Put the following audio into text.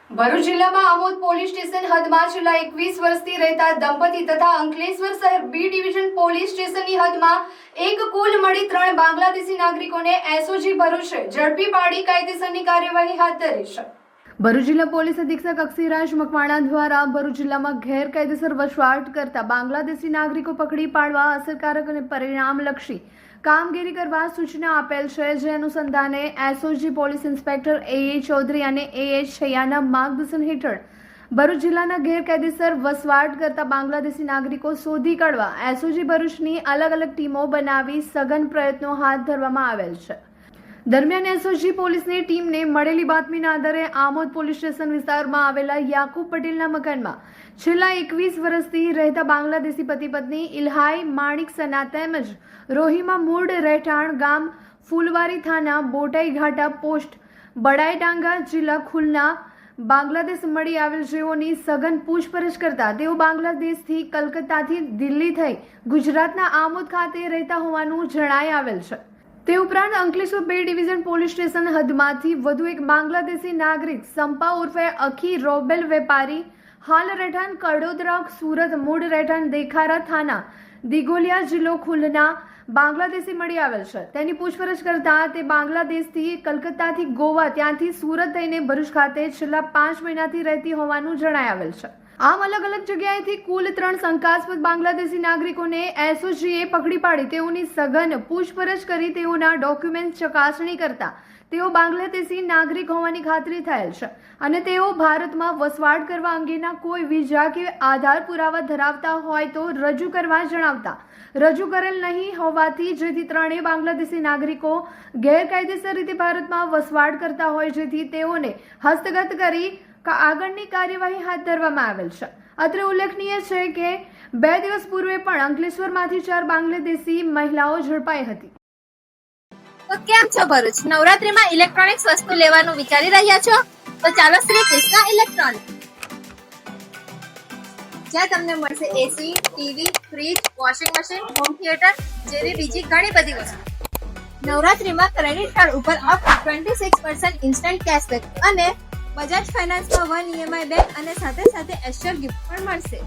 ભરૂચ જિલ્લામાં Amod police station હદમાં છેલ્લા 21 વર્ષથી રહેતા દંપતી તથા અંકલેશ્વર શહેર બી ડિવિઝન પોલીસ સ્ટેશનની હદમાં એક કુલ મળી 3 બાંગ્લાદેશી નાગરિકોને એસઓજી ભરૂચે ઝડપી પાડી કાયદેસરની કાર્યવાહી હાથ ધરી છે। ભરૂચ જિલ્લા પોલીસ અધિક્ષક અક્ષયરાજ મકવાણા દ્વારા ભરૂચ જિલ્લામાં ગેરકાયદેસર વસવાટ કરતા બાંગ્લાદેશી નાગરિકો પકડી પાડવા અસરકારક અને પરિણામલક્ષી કામગીરી કરવા સૂચના આપેલ છે, જે અનુસંધાને SOG police inspector A Chaudhary અને એ છૈયાના માર્ગદર્શન હેઠળ ભરૂચ જિલ્લાના ગેરકાયદેસર વસવાટ કરતા બાંગ્લાદેશી નાગરિકો શોધી કાઢવા એસઓજી ભરૂચની અલગ અલગ ટીમો બનાવી સઘન પ્રયત્નો હાથ ધરવામાં આવેલ છે। દરમિયાન એસઓજી પોલીસની ટીમને મળેલી બાતમીના આધારે આમોદ પોલીસ સ્ટેશન વિસ્તારમાં આવેલા યાકુબ પટેલના મકાનમાં છેલ્લા 21 વર્ષથી રહેતા બાંગ્લાદેશી પતિ પત્ની ઇલ્હાઈ માણિક સના તેમજ રોહિમા મૂળ રહેઠાણ ગામ ફૂલવારી થાના બોટાઈ ઘાટા પોસ્ટ બડાઈડાંગા જિલ્લા ખુલના બાંગ્લાદેશ મળી આવેલ, જેઓની સઘન પૂછપરછ કરતા તેઓ બાંગ્લાદેશથી કલકત્તાથી દિલ્હી થઈ ગુજરાતના આમોદ ખાતે રહેતા હોવાનું જણાઈ આવેલ છે। તે ઉપરાંત અંકલેશ્વર બે ડિવિઝન પોલીસ સ્ટેશન હદમાંથી વધુ એક બાંગ્લાદેશી નાગરિક સંપા ઉર્ફે અખી રોબેલ વેપારી હાલ રહેઠાણ કડોદરા સુરત મૂળ રહેઠાણ દેખારા થાના દિગોલિયા જિલ્લો ખુલના બાંગ્લાદેશી મળી આવેલ છે। તેની પૂછપરછ કરતા તે બાંગ્લાદેશથી કલકત્તાથી ગોવા ત્યાંથી સુરત થઈને ભરૂચ ખાતે છેલ્લા 5 મહિનાથી રહેતી હોવાનું જણાઈ આવેલ છે। આમ અલગ અલગ જગ્યાએથી કુલ 3 શંકાસ્પદ બાંગ્લાદેશી નાગરિકોને એસઓજીએ પકડી પાડી તેઓની સઘન પૂછપરછ કરી તેઓના ડોક્યુમેન્ટ ચકાસણી કરતા તેઓ બાંગ્લાદેશી નાગરિક હોવાની ખાતરી થયેલ છે અને તેઓ ભારતમાં વસવાટ કરવા અંગેના કોઈ વિઝા કે આધાર પુરાવા ધરાવતા હોય તો રજૂ કરવા જણાવતા રજૂ કરેલ નહીં હોવાથી જેથી 3 બાંગ્લાદેશી નાગરિકો ગેરકાયદેસર રીતે ભારતમાં વસવાટ કરતા હોય, જેથી તેઓને હસ્તગત કરી આગળની કાર્યવાહી હાથ ધરવામાં આવેલ છે। અત્રે ઉલ્લેખનીય છે કે 2 દિવસ પૂર્વે પણ અંકલેશ્વરમાંથી 4 બાંગ્લાદેશી મહિલાઓ ઝડપાઈ હતી। તો કેમ છો ભરૂચ? નવરાત્રીમાં ઇલેક્ટ્રોનિક્સ વસ્તુ લેવાનું વિચારી રહ્યા છો? તો ચાલો શ્રી કૃષ્ણા ઇલેક્ટ્રોનિક્સ, જ્યાં તમને મળશે AC, TV, fridge, washing machine, home theatre જેવી બીજી ઘણી બધી વસ્તુ। નવરાત્રીમાં ક્રેડિટ કાર્ડ ઉપર અપ ટુ 26% ઇન્સ્ટન્ટ કેશબેક અને બજાજ ફાઇનાન્સમાં 1 EMI બેક અને સાથે સાથે એસ્યોર ગિફ્ટ પણ મળશે।